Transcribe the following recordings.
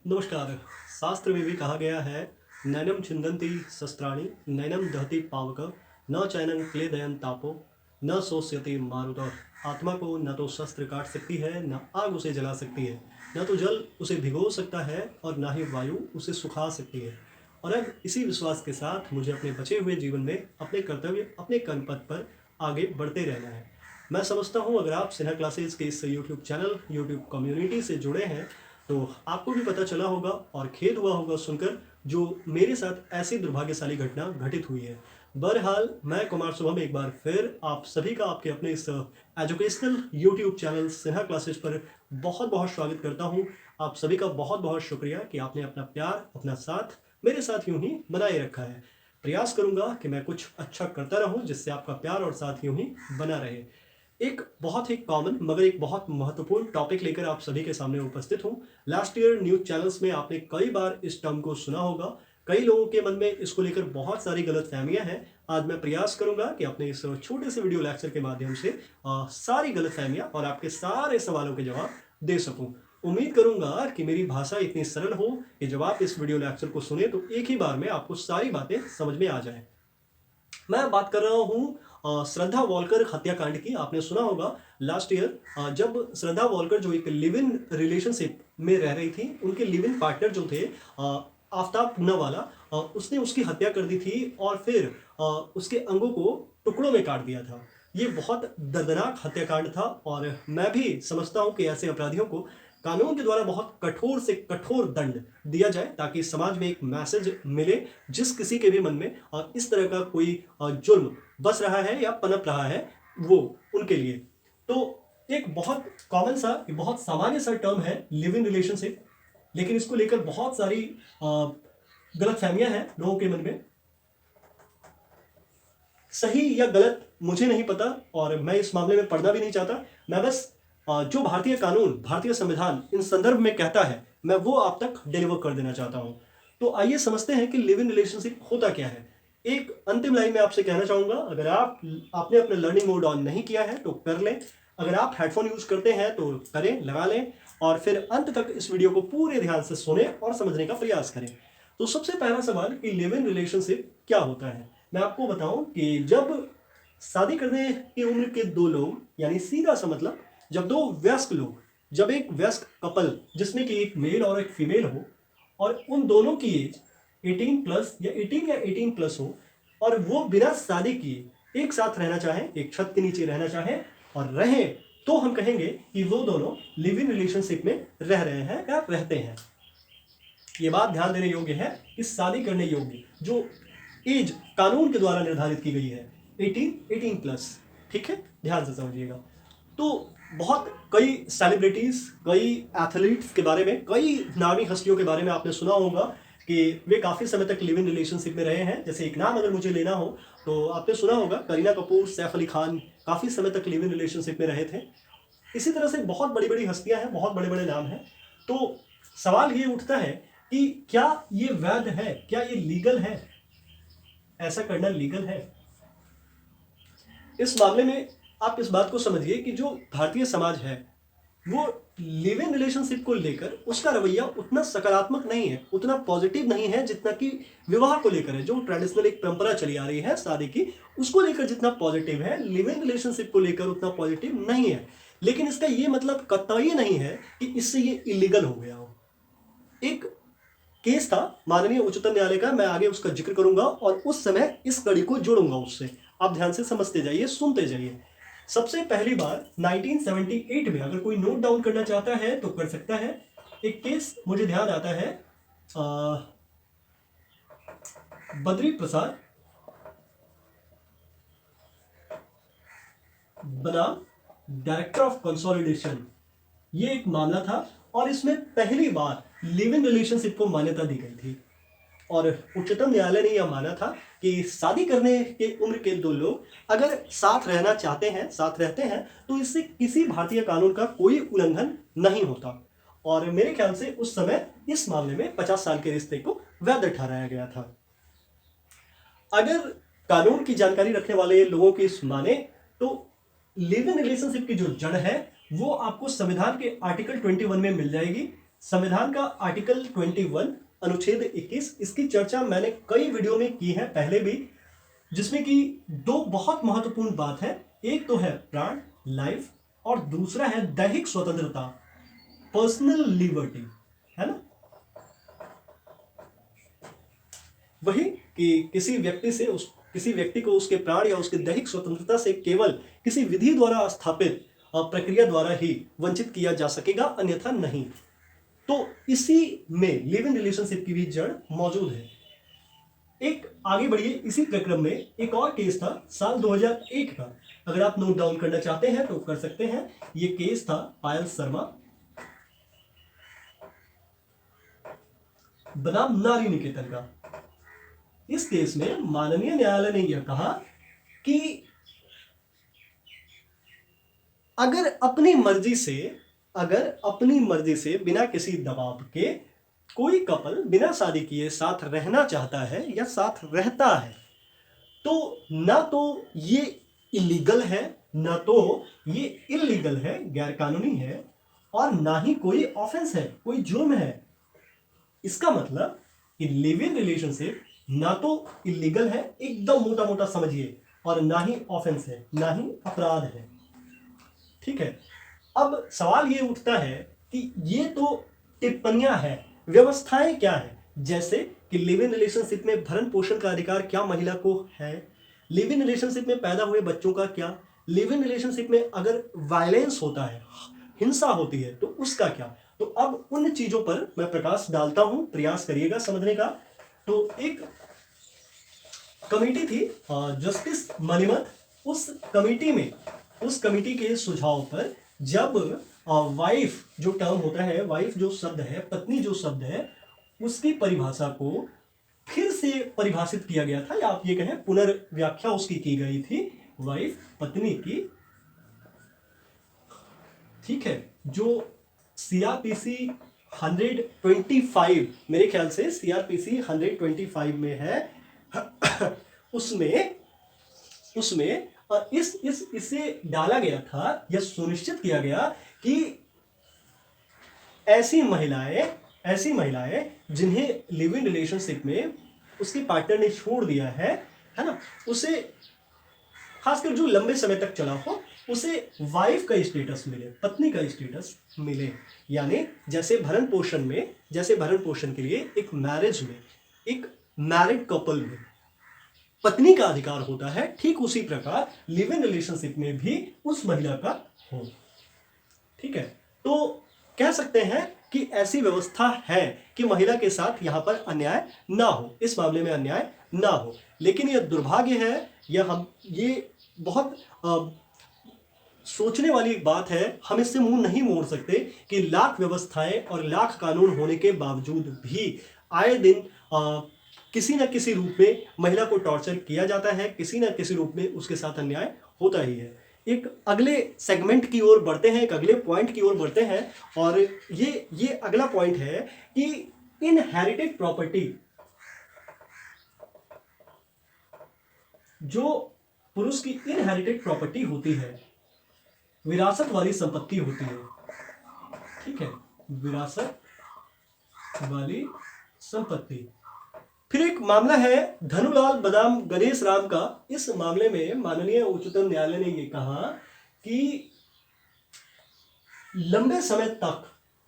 नमस्कार। शास्त्र में भी कहा गया है, नैनम छिन्दन्ति शस्त्राणि नैनम दहति पावक न चैनम क्लेदयन तापो न शोष्यति मारुतः। आत्मा को न तो शस्त्र काट सकती है, न आग उसे जला सकती है, न तो जल उसे भिगो सकता है और न ही वायु उसे सुखा सकती है। और अब इसी विश्वास के साथ मुझे अपने बचे हुए जीवन में अपने कर्तव्य, अपने कर्मपथ पर आगे बढ़ते रहना है। मैं समझता हूँ अगर आप स्नेहा क्लासेस के इस यूट्यूब चैनल, यूट्यूब कम्युनिटी से जुड़े हैं तो आपको भी पता चला होगा और खेद हुआ होगा सुनकर जो मेरे साथ ऐसी दुर्भाग्यशाली घटना घटित हुई है। बहरहाल मैं कुमार शुभम एक बार फिर आप सभी का आपके अपने इस educational YouTube channel Sneha classes पर बहुत बहुत स्वागत करता हूँ। आप सभी का बहुत बहुत शुक्रिया कि आपने अपना प्यार, अपना साथ मेरे साथ यूं ही बनाए रखा है। प्रयास करूंगा कि मैं कुछ अच्छा करता रहूं जिससे आपका प्यार और साथ यूं ही बना रहे। एक बहुत ही कॉमन मगर एक बहुत महत्वपूर्ण टॉपिक लेकर आप सभी के सामने उपस्थित हूं। लास्ट ईयर न्यूज चैनल्स में आपने कई बार इस टर्म को सुना होगा। कई लोगों के मन में इसको लेकर बहुत सारी गलतफहमियां हैं। आज मैं प्रयास करूंगा कि अपने इस छोटे से वीडियो लेक्चर के माध्यम से सारी गलतफहमियां और आपके सारे सवालों के जवाब दे सकूं। उम्मीद करूंगा कि मेरी भाषा इतनी सरल हो कि जब आप इस वीडियो लेक्चर को सुने तो एक ही बार में आपको सारी बातें समझ में आ जाएं। मैं बात कर रहा हूँ श्रद्धा वॉलकर हत्याकांड की। आपने सुना होगा लास्ट ईयर जब श्रद्धा वॉलकर जो एक लिव इन रिलेशनशिप में रह रही थी, उनके लिव इन पार्टनर जो थे आफ्ताब पूनावाला, उसने उसकी हत्या कर दी थी और फिर उसके अंगों को टुकड़ों में काट दिया था। ये बहुत दर्दनाक हत्याकांड था और मैं भी समझता हूँ कि ऐसे अपराधियों को कानून के द्वारा बहुत कठोर से कठोर दंड दिया जाए ताकि समाज में एक मैसेज मिले जिस किसी के भी मन में इस तरह का कोई जुर्म बस रहा है या पनप रहा है वो उनके लिए। तो एक बहुत कॉमन सा, बहुत सामान्य सा टर्म है लिव इन रिलेशनशिप, लेकिन इसको लेकर बहुत सारी गलतफहमियां हैं लोगों के मन में। सही या गलत मुझे नहीं पता और मैं इस मामले में पढ़ना भी नहीं चाहता। मैं बस जो भारतीय कानून, भारतीय संविधान इन संदर्भ में कहता है मैं वो आप तक डिलीवर कर देना चाहता हूं। तो आइए समझते हैं कि लिव इन रिलेशनशिप होता क्या है। एक अंतिम लाइन में आपसे कहना चाहूंगा, अगर आपने अपने लर्निंग मोड ऑन नहीं किया है तो कर लें। अगर आप हेडफोन यूज करते हैं तो करें, लगा लें और फिर अंत तक इस वीडियो को पूरे ध्यान से सुने और समझने का प्रयास करें। तो सबसे पहला सवाल कि लिव इन रिलेशनशिप क्या होता है। मैं आपको बताऊं कि जब शादी करने की उम्र के दो लोग, यानी सीधा सा मतलब जब दो वयस्क लोग, जब एक वयस्क कपल जिसमें कि एक मेल और एक फीमेल हो और उन दोनों की एज 18 प्लस या 18 या 18 प्लस हो और वो बिना शादी किए एक साथ रहना चाहें, एक छत के नीचे रहना चाहें और रहें, तो हम कहेंगे कि वो दोनों लिव इन रिलेशनशिप में रह रहे हैं या रहते हैं। ये बात ध्यान देने योग्य है कि शादी करने योग्य जो एज कानून के द्वारा निर्धारित की गई है 18 प्लस, ठीक है, ध्यान से समझिएगा। तो बहुत कई सेलिब्रिटीज, कई एथलीट्स के बारे में, कई नामी हस्तियों के बारे में आपने सुना होगा कि वे काफी समय तक लिव इन रिलेशनशिप में रहे हैं। जैसे एक नाम अगर मुझे लेना हो तो आपने सुना होगा करीना कपूर, सैफ अली खान काफी समय तक लिव इन रिलेशनशिप में रहे थे। इसी तरह से बहुत बड़ी बड़ी हस्तियां हैं, बहुत बड़े बड़े नाम हैं। तो सवाल ये उठता है कि क्या ये वैध है, क्या ये लीगल है, ऐसा करना लीगल है। इस मामले में आप इस बात को समझिए कि जो भारतीय समाज है वो लिव इन रिलेशनशिप को लेकर उसका रवैया उतना सकारात्मक नहीं है, उतना पॉजिटिव नहीं है जितना कि विवाह को लेकर है। जो ट्रेडिशनल एक परंपरा चली आ रही है शादी की, उसको लेकर जितना पॉजिटिव है, लिव इन रिलेशनशिप को लेकर उतना पॉजिटिव नहीं है। लेकिन इसका ये मतलब कतई नहीं है कि इससे ये इलीगल हो गया हो। एक केस था माननीय उच्चतम न्यायालय का, मैं आगे उसका जिक्र करूंगा और उस समय इस कड़ी को जोड़ूंगा उससे। आप ध्यान से समझते जाइए, सुनते जाइए। सबसे पहली बार 1978 में, अगर कोई नोट डाउन करना चाहता है तो कर सकता है। एक केस मुझे ध्यान आता है, बद्री प्रसाद बनाम डायरेक्टर ऑफ कंसोलिडेशन, ये एक मामला था और इसमें पहली बार लिव इन रिलेशनशिप को मान्यता दी गई थी और उच्चतम न्यायालय ने यह माना था कि शादी करने के उम्र के दो लोग अगर साथ रहना चाहते हैं, साथ रहते हैं, तो इससे किसी भारतीय कानून का कोई उल्लंघन नहीं होता। और मेरे ख्याल से उस समय इस मामले में 50 साल के रिश्ते को वैध ठहराया गया था। अगर कानून की जानकारी रखने वाले लोगों की इस माने तो लिव इन रिलेशनशिप की जो जड़ है वो आपको संविधान के आर्टिकल 21 में मिल जाएगी। संविधान का आर्टिकल 21 अनुच्छेद 21, इसकी चर्चा मैंने कई वीडियो में की है पहले भी, जिसमें कि दो बहुत महत्वपूर्ण बात है। एक तो है प्राण, लाइफ, और दूसरा है दैहिक स्वतंत्रता, पर्सनल लिबर्टी, है ना। वही कि किसी व्यक्ति को उसके प्राण या उसकी दैहिक स्वतंत्रता से केवल किसी विधि द्वारा स्थापित प्रक्रिया द्वारा ही वंचित किया जा सकेगा, अन्यथा नहीं। तो इसी में लिव इन रिलेशनशिप की भी जड़ मौजूद है। एक आगे बढ़िए, इसी प्रक्रम में एक और केस था साल 2001 का, अगर आप नोट डाउन करना चाहते हैं तो कर सकते हैं। ये केस था पायल शर्मा बनाम नारी निकेतन का। इस केस में माननीय न्यायालय ने यह कहा कि अगर अपनी मर्जी से बिना किसी दबाव के कोई कपल बिना शादी किए साथ रहना चाहता है या साथ रहता है, तो ना तो ये इलीगल है, ना तो ये इलीगल है, गैरकानूनी है, और ना ही कोई ऑफेंस है, कोई जुर्म है। इसका मतलब लिव इन रिलेशनशिप ना तो इलीगल है, एकदम मोटा मोटा समझिए, और ना ही ऑफेंस है, ना ही अपराध है। ठीक है। अब सवाल ये उठता है कि ये तो टिप्पणियां हैं, व्यवस्थाएं क्या है, जैसे कि लिव इन रिलेशनशिप में भरण पोषण का अधिकार क्या महिला को है, लिव इन रिलेशनशिप में पैदा हुए बच्चों का क्या, लिव इन रिलेशनशिप में अगर वायलेंस होता है, हिंसा होती है, तो उसका क्या। तो अब उन चीजों पर मैं प्रकाश डालता हूं, प्रयास करिएगा समझने का। तो एक कमेटी थी जस्टिस मनीमत, उस कमेटी के सुझाव पर जब वाइफ जो टर्म होता है, वाइफ जो शब्द है, पत्नी जो शब्द है, उसकी परिभाषा को फिर से परिभाषित किया गया था, या आप ये कहें पुनर्व्याख्या उसकी की गई थी, वाइफ पत्नी की। ठीक है। जो सीआरपीसी 125, मेरे ख्याल से सीआरपीसी 125 में है, उसमें इसे डाला गया था, यह सुनिश्चित किया गया कि ऐसी महिलाएं जिन्हें लिव इन रिलेशनशिप में उसके पार्टनर ने छोड़ दिया है ना, उसे खासकर जो लंबे समय तक चला हो, उसे वाइफ का स्टेटस मिले, पत्नी का स्टेटस मिले। यानी जैसे भरण पोषण के लिए एक मैरिज में, एक मैरिड कपल में पत्नी का अधिकार होता है, ठीक उसी प्रकार लिव इन रिलेशनशिप में भी उस महिला का हो। ठीक है। तो कह सकते हैं कि ऐसी व्यवस्था है कि महिला के साथ यहां पर अन्याय ना हो, इस मामले में अन्याय ना हो। लेकिन यह दुर्भाग्य है, ये बहुत सोचने वाली बात है, हम इससे मुंह नहीं मोड़ सकते कि लाख व्यवस्थाएं और लाख कानून होने के बावजूद भी आए दिन किसी न किसी रूप में महिला को टॉर्चर किया जाता है, किसी न किसी रूप में उसके साथ अन्याय होता ही है। एक अगले सेगमेंट की ओर बढ़ते हैं, एक अगले पॉइंट की ओर बढ़ते हैं, और ये अगला पॉइंट है कि इनहेरिटेड प्रॉपर्टी, जो पुरुष की इनहेरिटेड प्रॉपर्टी होती है, विरासत वाली संपत्ति होती है। ठीक है, विरासत वाली संपत्ति। फिर एक मामला है धनुलाल बनाम गणेश राम का। इस मामले में माननीय उच्चतम न्यायालय ने यह कहा कि लंबे समय तक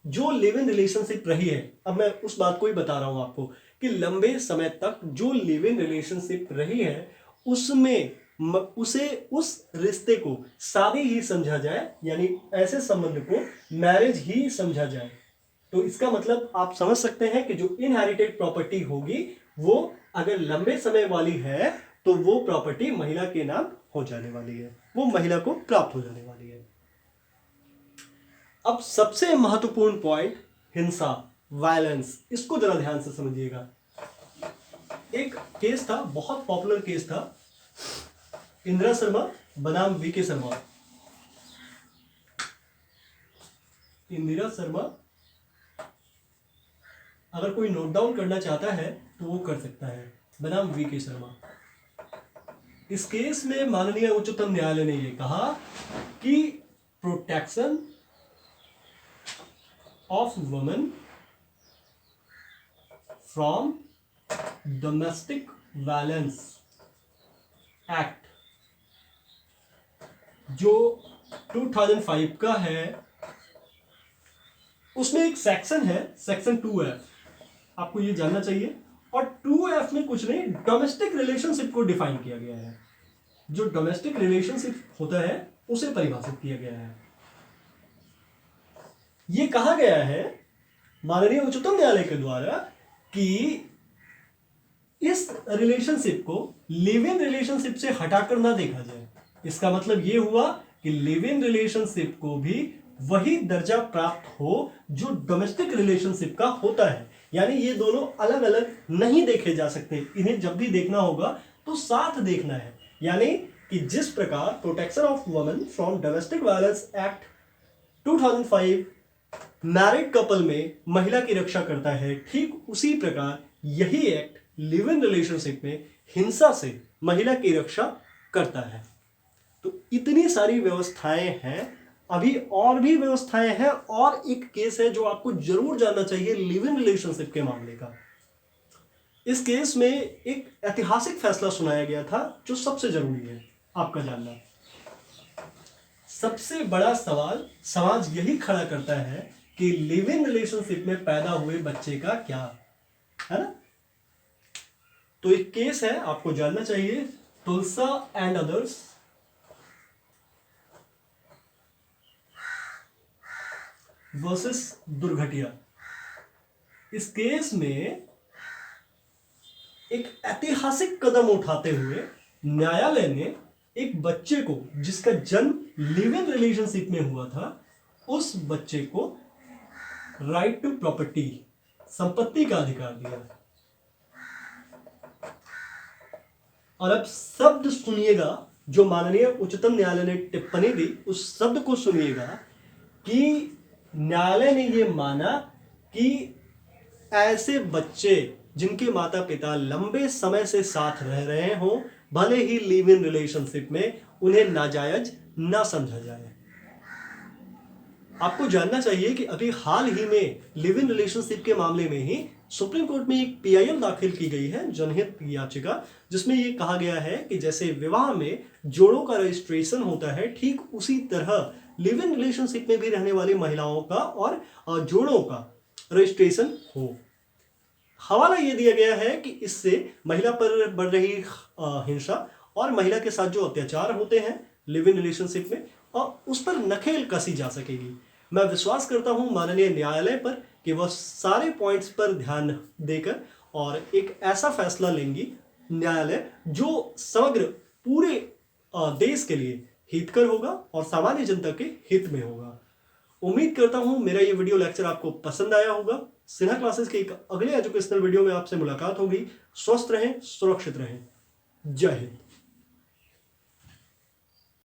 जो लिव इन रिलेशनशिप रही है, अब मैं उस बात को ही बता रहा हूं आपको कि लंबे समय तक जो लिव इन रिलेशनशिप रही है, उसमें उसे उस रिश्ते को शादी ही समझा जाए, यानी ऐसे संबंध को मैरिज ही समझा जाए। तो इसका मतलब आप समझ सकते हैं कि जो इनहेरिटेड प्रॉपर्टी होगी, वो अगर लंबे समय वाली है तो वो प्रॉपर्टी महिला के नाम हो जाने वाली है, वो महिला को प्राप्त हो जाने वाली है। अब सबसे महत्वपूर्ण पॉइंट, हिंसा, वायलेंस, इसको जरा ध्यान से समझिएगा। एक केस था, बहुत पॉपुलर केस था, इंदिरा शर्मा बनाम वीके शर्मा। इंदिरा शर्मा, अगर कोई नोट डाउन करना चाहता है तो वो कर सकता है, बनाम वीके शर्मा। इस केस में माननीय उच्चतम न्यायालय ने यह कहा कि protection of women from domestic violence act जो 2005 का है, उसमें एक सेक्शन है, सेक्शन 2F, आपको ये जानना चाहिए। और 2F में कुछ नहीं, डोमेस्टिक रिलेशनशिप को डिफाइन किया गया है। जो डोमेस्टिक रिलेशनशिप होता है उसे परिभाषित किया गया है। ये कहा गया है माननीय उच्चतम न्यायालय के द्वारा कि इस रिलेशनशिप को लिव इन रिलेशनशिप से हटाकर ना देखा जाए। इसका मतलब ये हुआ कि लिव इन रिलेशनशिप को भी वही दर्जा प्राप्त हो जो डोमेस्टिक रिलेशनशिप का होता है। यानी ये दोनों अलग अलग नहीं देखे जा सकते, इन्हें जब भी देखना होगा तो साथ देखना है। यानी कि जिस प्रकार protection of women from domestic violence act 2005 married couple में महिला की रक्षा करता है, ठीक उसी प्रकार यही एक्ट लिव इन रिलेशनशिप में हिंसा से महिला की रक्षा करता है। तो इतनी सारी व्यवस्थाएं हैं, अभी और भी व्यवस्थाएं हैं, और एक केस है जो आपको जरूर जानना चाहिए लिव इन रिलेशनशिप के मामले का। इस केस में एक ऐतिहासिक फैसला सुनाया गया था जो सबसे जरूरी है आपका जानना। सबसे बड़ा सवाल समाज यही खड़ा करता है कि लिव इन रिलेशनशिप में पैदा हुए बच्चे का क्या है ना। तो एक केस है, आपको जानना चाहिए, तुलसा एंड अदर्स वर्सेस दुर्घटिया। इस केस में एक ऐतिहासिक कदम उठाते हुए न्यायालय ने एक बच्चे को जिसका जन्म लिव इन रिलेशनशिप में हुआ था, उस बच्चे को राइट टू प्रॉपर्टी, संपत्ति का अधिकार दिया। और अब शब्द सुनिएगा जो माननीय उच्चतम न्यायालय ने टिप्पणी दी, उस शब्द को सुनिएगा कि न्यायालय ने यह माना कि ऐसे बच्चे जिनके माता पिता लंबे समय से साथ रह रहे हों, भले ही लिव इन रिलेशनशिप में, उन्हें नाजायज ना समझा जाए। आपको जानना चाहिए कि अभी हाल ही में लिव इन रिलेशनशिप के मामले में ही सुप्रीम कोर्ट में एक PIL दाखिल की गई है, जनहित याचिका, जिसमें यह कहा गया है कि जैसे विवाह में जोड़ों का रजिस्ट्रेशन होता है, ठीक उसी तरह लिव इन रिलेशनशिप में भी रहने वाली महिलाओं का और जोड़ों का रजिस्ट्रेशन हो। हवाला यह दिया गया है कि इससे महिला पर बढ़ रही हिंसा और महिला के साथ जो अत्याचार होते हैं लिव इन रिलेशनशिप में, और उस पर नकेल कसी जा सकेगी। मैं विश्वास करता हूं माननीय न्यायालय पर कि वह सारे पॉइंट्स पर ध्यान देकर और एक ऐसा फैसला लेंगी न्यायालय जो समग्र पूरे देश के लिए हितकर होगा और सामान्य जनता के हित में होगा। उम्मीद करता हूं मेरा ये वीडियो लेक्चर आपको पसंद आया होगा। सिन्हा क्लासेस के एक अगले एजुकेशनल वीडियो में आपसे मुलाकात होगी। स्वस्थ रहें, सुरक्षित रहें। जय हिंद।